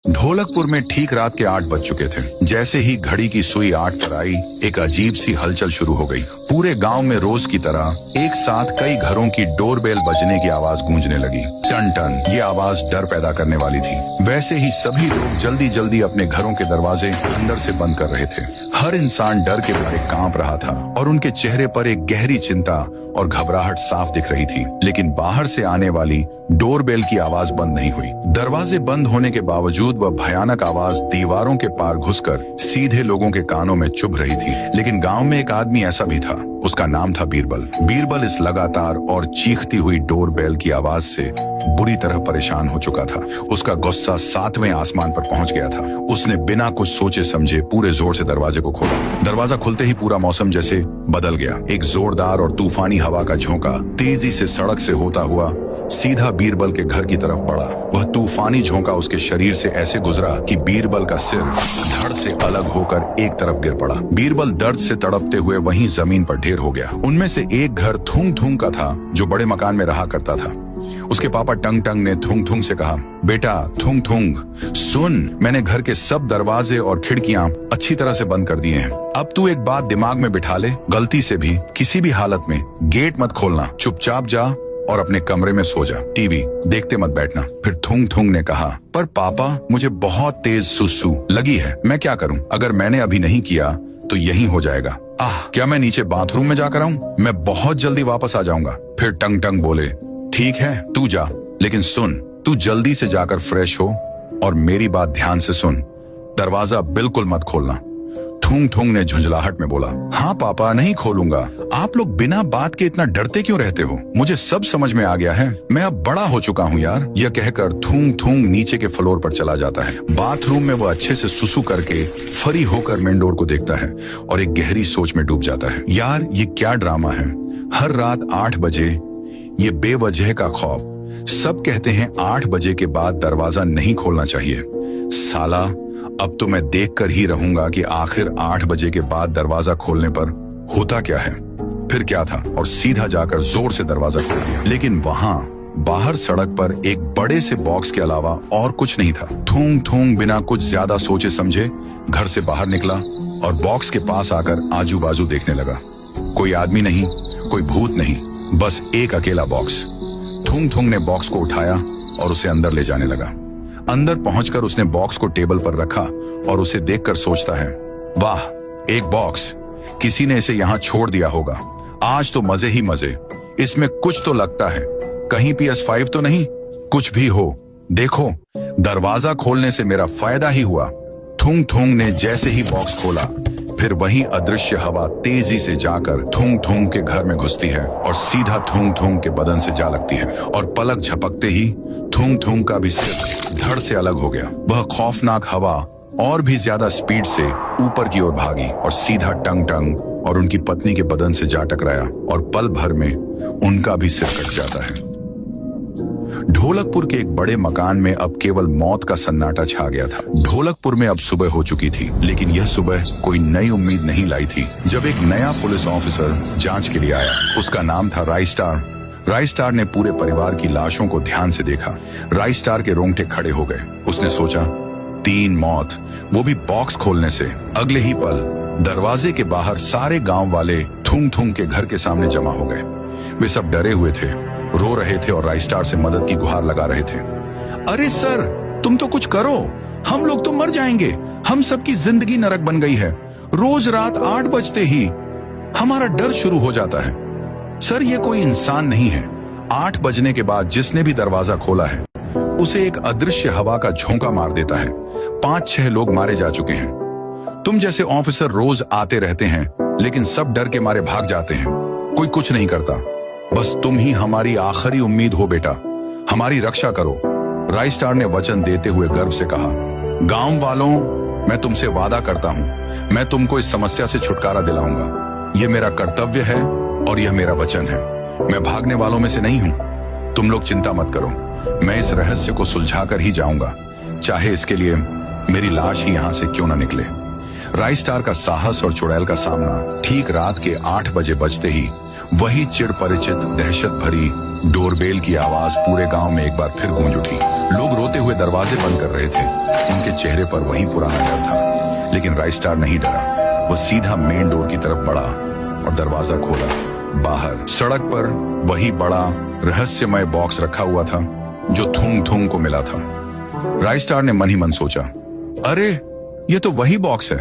ढोलकपुर में ठीक रात के 8 बज चुके थे। जैसे ही घड़ी की सुई 8 पर आई, एक अजीब सी हलचल शुरू हो गई। पूरे गांव में रोज की तरह एक साथ कई घरों की डोरबेल बजने की आवाज गूंजने लगी। टन टन, ये आवाज डर पैदा करने वाली थी। वैसे ही सभी लोग जल्दी जल्दी अपने घरों के दरवाजे अंदर से बंद कर रहे थे। हर इंसान डर के मारे कांप रहा था और उनके चेहरे पर एक गहरी चिंता और घबराहट साफ दिख रही थी। लेकिन बाहर से आने वाली डोरबेल की आवाज बंद नहीं हुई। दरवाजे बंद होने के बावजूद वह भयानक आवाज दीवारों के पार घुसकर सीधे लोगों के कानों में चुभ रही थी। लेकिन गांव में एक आदमी ऐसा भी था। उसका नाम था बीरबल। बीरबल इस लगातार और चीखती हुई डोरबेल की आवाज से बुरी तरह परेशान हो चुका था। उसका गुस्सा 7वें आसमान पर पहुंच गया था। उसने बिना कुछ सोचे समझे पूरे जोर से दरवाजे को खोला। दरवाजा खुलते ही पूरा मौसम जैसे बदल गया। एक जोरदार और तूफानी हवा का झोंका तेजी से सड़क से होता हुआ सीधा बीरबल के घर की तरफ बढ़ा। वह तूफानी झोंका उसके शरीर से ऐसे गुजरा कि बीरबल का सिर धड़ से अलग होकर एक तरफ गिर पड़ा। बीरबल दर्द से तड़पते हुए वहीं जमीन पर ढेर हो गया। उनमें से एक घर थुंग थुंग का था, जो बड़े मकान में रहा करता था। उसके पापा टंग टंग ने थुंग थुंग से कहा, बेटा थुंग थुंग, सुन, मैंने घर के सब दरवाजे और खिड़कियां अच्छी तरह से बंद कर दिए हैं। अब तू एक बात दिमाग में बिठा ले, गलती से भी किसी भी हालत में गेट मत खोलना। चुपचाप जा और अपने कमरे में सो जा। टीवी देखते मत बैठना। फिर थुंग थुंग ने कहा, पर पापा मुझे बहुत तेज सुसु लगी है, मैं क्या करूं? अगर मैंने अभी नहीं किया तो यही हो जाएगा। क्या मैं नीचे बाथरूम में जाकर आऊं? मैं बहुत जल्दी वापस आ जाऊंगा। फिर टंग टंग बोले, ठीक है तू जा, लेकिन सुन, तू जल्दी से जाकर फ्रेश हो और मेरी बात ध्यान से सुन, दरवाजा बिल्कुल मत खोलना। थुंग थुंग ने झुंझलाहट में बोला, हाँ पापा नहीं खोलूंगा। आप लोग बिना बात के इतना डरते क्यों रहते हो? मुझे सब समझ में आ गया है, मैं अब बड़ा हो चुका हूँ यार। यह कहकर थुंग थुंग नीचे के फ्लोर पर चला जाता है। बाथरूम में वह अच्छे से सुसु करके फरी होकर मेन डोर को देखता है और एक गहरी सोच में डूब जाता है। यार ये क्या ड्रामा है? हर रात 8 बजे ये बेवजह का खौफ। सब कहते हैं 8 बजे के बाद दरवाजा नहीं खोलना चाहिए। साला, अब तो मैं देखकर ही रहूंगा कि आखिर 8 बजे के बाद दरवाजा खोलने पर होता क्या है। फिर क्या था, और सीधा जाकर जोर से दरवाजा खोल दिया। लेकिन वहां बाहर सड़क पर एक बड़े से बॉक्स के अलावा और कुछ नहीं था। थूंग थूंग बिना कुछ ज्यादा सोचे समझे घर से बाहर निकला और बॉक्स के पास आकर आजू बाजू देखने लगा। कोई आदमी नहीं, कोई भूत नहीं, बस एक अकेला बॉक्स। थूंग थूंग ने बॉक्स को उठाया और उसे अंदर ले जाने लगा। अंदर पहुंचकर उसने बॉक्स को टेबल पर रखा और उसे देखकर सोचता है, वाह, एक बॉक्स, किसी ने इसे यहां छोड़ दिया होगा। आज तो मजे ही मजे, इसमें कुछ तो लगता है, कहीं PS5 तो नहीं? कुछ भी हो, देखो, दरवाजा खोलने से मेरा फायदा ही हुआ। थुंग थुंग ने जैसे ही बॉक्स खोला, फिर वही अदृश्य हवा तेजी से जाकर थुंग थुंग के घर में घुसती है और सीधा थुंग थुंग के बदन से जा लगती है और पलक झपकते ही थुंग थुंग का भी सिर धड़ से अलग हो गया। वह खौफनाक हवा और भी ज्यादा स्पीड से ऊपर की ओर भागी और सीधा टंग टंग और उनकी पत्नी के बदन से जा टकराया और पल भर में उनका भी सिर कट जाता है। ढोलकपुर के एक बड़े मकान में अब केवल मौत का सन्नाटा छा गया था। ढोलकपुर में अब सुबह हो चुकी थी, लेकिन यह सुबह कोई नई उम्मीद नहीं लाई थी। जब एक नया पुलिस ऑफिसर जांच के लिए आया, उसका नाम था राइस्टार। राइस्टार ने पूरे परिवार की लाशों को ध्यान से देखा। राइस्टार के रोंगटे खड़े हो गए। उसने सोचा, 3 मौत, वो भी बॉक्स खोलने से। अगले ही पल दरवाजे के बाहर सारे गांव वाले थुंग थुंग के घर के सामने जमा हो गए। वे सब डरे हुए थे, रो रहे थे और राइस्टार से मदद की गुहार लगा रहे थे। अरे सर, तुम तो कुछ करो, हम लोग तो मर जाएंगे। हम सबकी जिंदगी नरक बन गई है। रोज रात 8 बजते ही हमारा डर शुरू हो जाता है। सर, ये कोई इंसान नहीं है। 8 बजने के बाद जिसने भी दरवाजा खोला है, उसे एक अदृश्य हवा का झोंका मार देता है। 5-6 लोग मारे जा चुके हैं। तुम जैसे ऑफिसर रोज आते रहते हैं, लेकिन सब डर के मारे भाग जाते हैं। कोई कुछ नहीं करता। बस तुम ही हमारी आखिरी उम्मीद हो बेटा, हमारी रक्षा करो। राइस्टार ने वचन देते हुए गर्व से कहा, गांव वालों, मैं तुमसे वादा करता हूं, मैं तुमको इस समस्या से छुटकारा दिलाऊंगा। यह मेरा कर्तव्य है और यह मेरा वचन है। मैं भागने वालों में से नहीं हूं। तुम लोग चिंता मत करो, मैं इस रहस्य को सुलझाकर ही जाऊंगा, चाहे इसके लिए मेरी लाश ही यहां से क्यों न निकले। राइस्टार का साहस और चुड़ैल का सामना ठीक रात के 8 बजे बजते ही वही चिर परिचित दहशत भरी डोरबेल की आवाज पूरे गांव में एक बार फिर गूंज उठी। लोग रोते हुए दरवाजे बंद कर रहे थे। उनके चेहरे पर वही पुराना डर था, लेकिन राइस्टार नहीं डरा। वह सीधा मेन डोर की तरफ बढ़ा और दरवाजा खोला। बाहर सड़क पर वही बड़ा रहस्यमय बॉक्स रखा हुआ था जो थुंग थुंग को मिला था। राइस्टार ने मन ही मन सोचा, अरे ये तो वही बॉक्स है,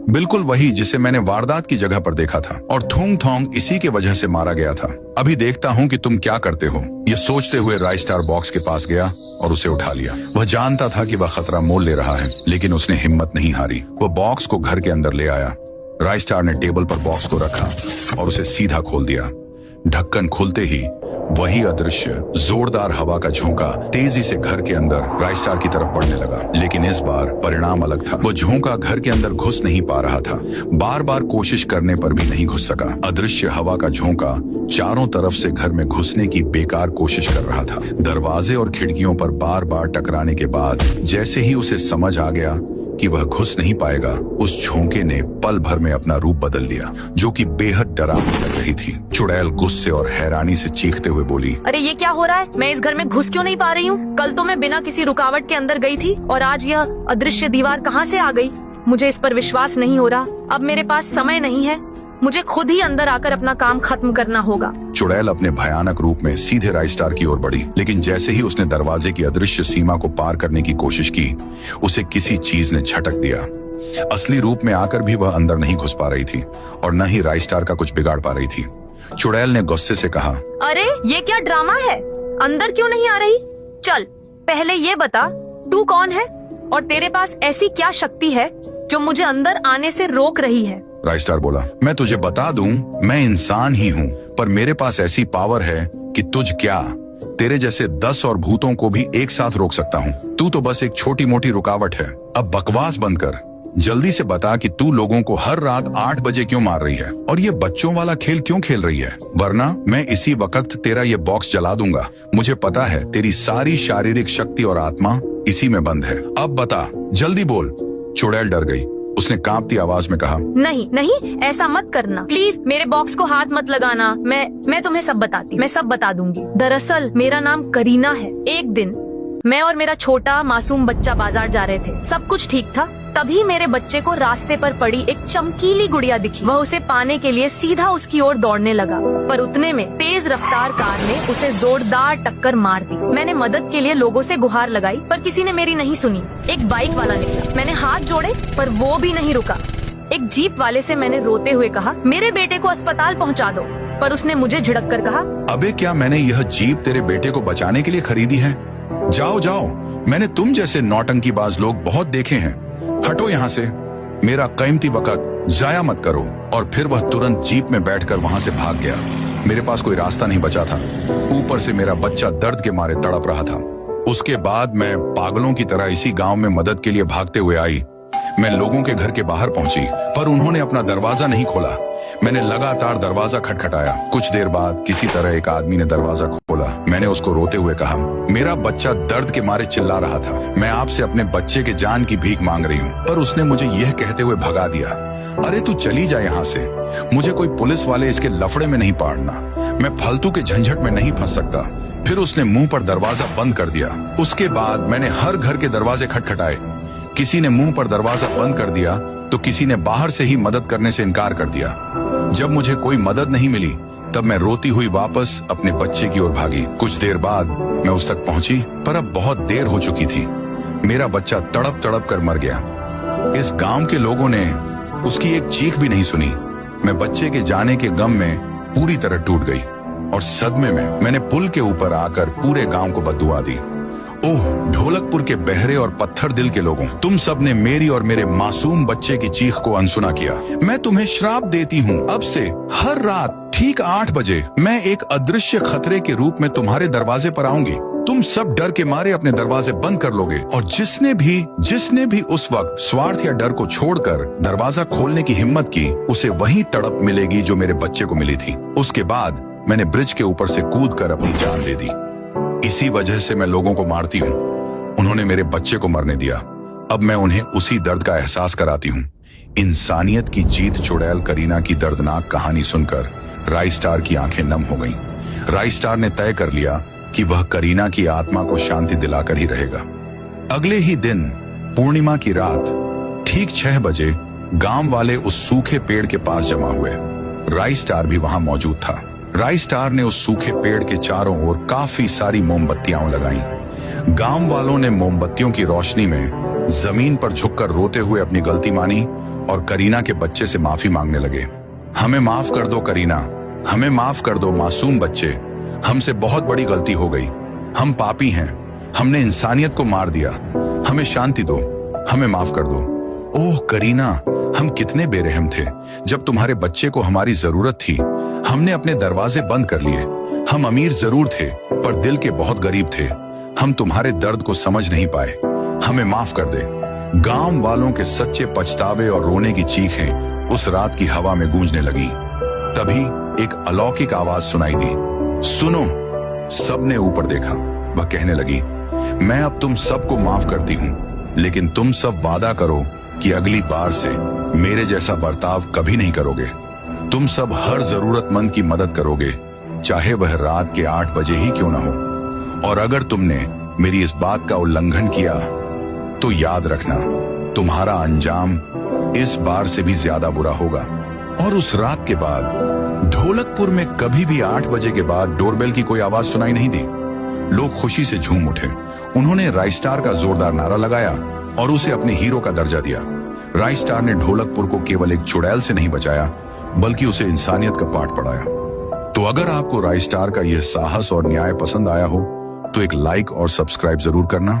बिल्कुल वही जिसे मैंने वारदात की जगह पर देखा था, और थुंग थोंग इसी के वजह से मारा गया था। अभी देखता हूं कि तुम क्या करते हो। ये सोचते हुए राइस्टार बॉक्स के पास गया और उसे उठा लिया। वह जानता था कि वह खतरा मोल ले रहा है, लेकिन उसने हिम्मत नहीं हारी। वह बॉक्स को घर के अंदर ले आया। राइस्टार ने टेबल पर बॉक्स को रखा और उसे सीधा खोल दिया। ढक्कन खुलते ही वही अदृश्य जोरदार हवा का झोंका तेजी से घर के अंदर राइस्टार की तरफ बढ़ने लगा, लेकिन इस बार परिणाम अलग था। वो झोंका घर के अंदर घुस नहीं पा रहा था। बार बार कोशिश करने पर भी नहीं घुस सका। अदृश्य हवा का झोंका चारों तरफ से घर में घुसने की बेकार कोशिश कर रहा था। दरवाजे और खिड़कियों पर बार बार टकराने के बाद जैसे ही उसे समझ आ गया कि वह घुस नहीं पाएगा, उस झोंके ने पल भर में अपना रूप बदल लिया, जो कि बेहद डरावनी लग रही थी। चुड़ैल गुस्से और हैरानी से चीखते हुए बोली, अरे ये क्या हो रहा है? मैं इस घर में घुस क्यों नहीं पा रही हूँ? कल तो मैं बिना किसी रुकावट के अंदर गई थी और आज यह अदृश्य दीवार कहाँ से आ गई? मुझे इस पर विश्वास नहीं हो रहा। अब मेरे पास समय नहीं है, मुझे खुद ही अंदर आकर अपना काम खत्म करना होगा। चुड़ैल अपने भयानक रूप में सीधे राइस्टार की ओर बढ़ी, लेकिन जैसे ही उसने दरवाजे की अदृश्य सीमा को पार करने की कोशिश की, उसे किसी चीज ने झटक दिया। असली रूप में आकर भी वह अंदर नहीं घुस पा रही थी और न ही राइस्टार का कुछ बिगाड़ पा रही थी। चुड़ैल ने गुस्से से कहा, अरे ये क्या ड्रामा है? अंदर क्यों नहीं आ रही? चल पहले ये बता, तू कौन है और तेरे पास ऐसी क्या शक्ति है जो मुझे अंदर आने से रोक रही है? राइस्टार बोला, मैं तुझे बता दूं, मैं इंसान ही हूँ, पर मेरे पास ऐसी पावर है कि तुझ क्या, तेरे जैसे 10 और भूतों को भी एक साथ रोक सकता हूँ। तू तो बस एक छोटी मोटी रुकावट है। अब बकवास बंद कर, जल्दी से बता कि तू लोगों को हर रात 8 बजे क्यों मार रही है और ये बच्चों वाला खेल क्यों खेल रही है, वरना मैं इसी वक्त तेरा ये बॉक्स जला दूंगा। मुझे पता है तेरी सारी शारीरिक शक्ति और आत्मा इसी में बंद है। अब बता, जल्दी बोल। चुड़ैल डर गई। उसने कांपती आवाज में कहा, नहीं नहीं, ऐसा मत करना प्लीज, मेरे बॉक्स को हाथ मत लगाना। मैं तुम्हें सब बताती, मैं सब बता दूंगी। दरअसल मेरा नाम करीना है। एक दिन मैं और मेरा छोटा मासूम बच्चा बाजार जा रहे थे। सब कुछ ठीक था, तभी मेरे बच्चे को रास्ते पर पड़ी एक चमकीली गुड़िया दिखी। वह उसे पाने के लिए सीधा उसकी ओर दौड़ने लगा, पर उतने में तेज रफ्तार कार ने उसे जोरदार टक्कर मार दी। मैंने मदद के लिए लोगों से गुहार लगाई, पर किसी ने मेरी नहीं सुनी। एक बाइक वाला निकला, मैंने हाथ जोड़े पर वो भी नहीं रुका। एक जीप वाले से मैंने रोते हुए कहा, मेरे बेटे को अस्पताल पहुँचा दो, पर उसने मुझे झिड़क कर कहा, अबे क्या मैंने यह जीप तेरे बेटे को बचाने के लिए खरीदी है? जाओ जाओ, मैंने तुम जैसे नौटंकीबाज लोग बहुत देखे हैं। हटो यहाँ से, मेरा कीमती वक्त जाया मत करो। और फिर वह तुरंत जीप में बैठकर वहां से भाग गया। मेरे पास कोई रास्ता नहीं बचा था, ऊपर से मेरा बच्चा दर्द के मारे तड़प रहा था। उसके बाद मैं पागलों की तरह इसी गांव में मदद के लिए भागते हुए आई। मैं लोगों के घर के बाहर पहुंची, पर उन्होंने अपना दरवाजा नहीं खोला। मैंने लगातार दरवाजा खटखटाया। कुछ देर बाद किसी तरह एक आदमी ने दरवाजा खोला। मैंने उसको रोते हुए कहा, मेरा बच्चा दर्द के मारे चिल्ला रहा था, मैं आपसे अपने बच्चे के जान की भीख मांग रही हूँ। पर उसने मुझे यह कहते हुए भगा दिया, अरे तू चली जा यहाँ से, मुझे कोई पुलिस वाले इसके लफड़े में नहीं पाड़ना, मैं फालतू के झंझट में नहीं फंस सकता। फिर उसने मुंह पर दरवाजा बंद कर दिया। उसके बाद मैंने हर घर के दरवाजे खटखटाए। किसी ने मुंह पर दरवाजा बंद कर दिया तो किसी ने बाहर से ही मदद करने से इनकार कर दिया। जब मुझे कोई मदद नहीं मिली, तब मैं रोती हुई वापस अपने बच्चे की ओर भागी। कुछ देर बाद मैं उस तक पहुंची, पर अब बहुत देर हो चुकी थी। मेरा बच्चा तड़प तड़प कर मर गया। इस गांव के लोगों ने उसकी एक चीख भी नहीं सुनी। मैं बच्चे के जाने के गम में पूरी तरह टूट गई और सदमे में मैंने पुल के ऊपर आकर पूरे गांव को बद्दुआ दी। ओह, ढोलकपुर के बहरे और पत्थर दिल के लोगों, तुम सब ने मेरी और मेरे मासूम बच्चे की चीख को अनसुना किया। मैं तुम्हें श्राप देती हूँ, अब से हर रात ठीक 8 बजे मैं एक अदृश्य खतरे के रूप में तुम्हारे दरवाजे पर आऊंगी। तुम सब डर के मारे अपने दरवाजे बंद कर लोगे और जिसने भी उस वक्त स्वार्थ या डर को छोड़कर दरवाजा खोलने की हिम्मत की, उसे वही तड़प मिलेगी जो मेरे बच्चे को मिली थी। उसके बाद मैंने ब्रिज के ऊपर से कूदकर अपनी जान दे दी। इसी वजह से मैं लोगों को मारती हूँ। उन्होंने मेरे बच्चे को मरने दिया, अब मैं उन्हें उसी दर्द का एहसास कराती हूँ। इंसानियत की जीत। चुड़ैल करीना की दर्दनाक कहानी सुनकर राइस्टार की आंखें नम हो गईं। राइस्टार ने तय कर लिया कि वह करीना की आत्मा को शांति दिलाकर ही रहेगा। अगले ही दिन पूर्णिमा की रात ठीक 6 बजे गांव वाले उस सूखे पेड़ के पास जमा हुए। राई स्टार भी वहां मौजूद था। राई स्टार ने उस सूखे पेड़ के चारों ओर काफी सारी मोमबत्तियां लगाई। गांव वालों ने मोमबत्तियों की रोशनी में जमीन पर झुककर रोते हुए अपनी गलती मानी और करीना के बच्चे से माफी मांगने लगे। हमें माफ कर दो करीना, हमें माफ कर दो मासूम बच्चे, हमसे बहुत बड़ी गलती हो गई, हम पापी हैं, हमने इंसानियत को मार दिया, हमें शांति दो, हमें माफ कर दो। ओह करीना, हम कितने बेरहम थे। जब तुम्हारे बच्चे को हमारी जरूरत थी हमने अपने दरवाजे बंद कर लिए। हम अमीर जरूर थे पर दिल के बहुत गरीब थे। हम तुम्हारे दर्द को समझ नहीं पाए, हमें माफ कर दे। गांव वालों के सच्चे पछतावे और रोने की चीखें उस रात की हवा में गूंजने लगी। तभी एक अलौकिक आवाज सुनाई दी, सुनो। सबने ऊपर देखा। वह कहने लगी, मैं अब तुम सबको माफ करती हूँ, लेकिन तुम सब वादा करो कि अगली बार से मेरे जैसा बर्ताव कभी नहीं करोगे। तुम सब हर जरूरतमंद की मदद करोगे, चाहे वह रात के 8 बजे ही क्यों ना हो। और अगर तुमने मेरी इस बात का उल्लंघन किया तो याद रखना, तुम्हारा अंजाम इस बार से भी ज्यादा बुरा होगा। और उस रात के बाद ढोलकपुर में कभी भी 8 बजे के बाद डोरबेल की कोई आवाज सुनाई नहीं दी। लोग खुशी से झूम उठे। उन्होंने राई स्टार का जोरदार नारा लगाया और उसे अपने हीरो का दर्जा दिया। राई स्टार ने ढोलकपुर को केवल एक चुड़ैल से नहीं बचाया, बल्कि उसे इंसानियत का पाठ पढ़ाया। तो अगर आपको राई स्टार का यह साहस और न्याय पसंद आया हो तो एक लाइक और सब्सक्राइब जरूर करना।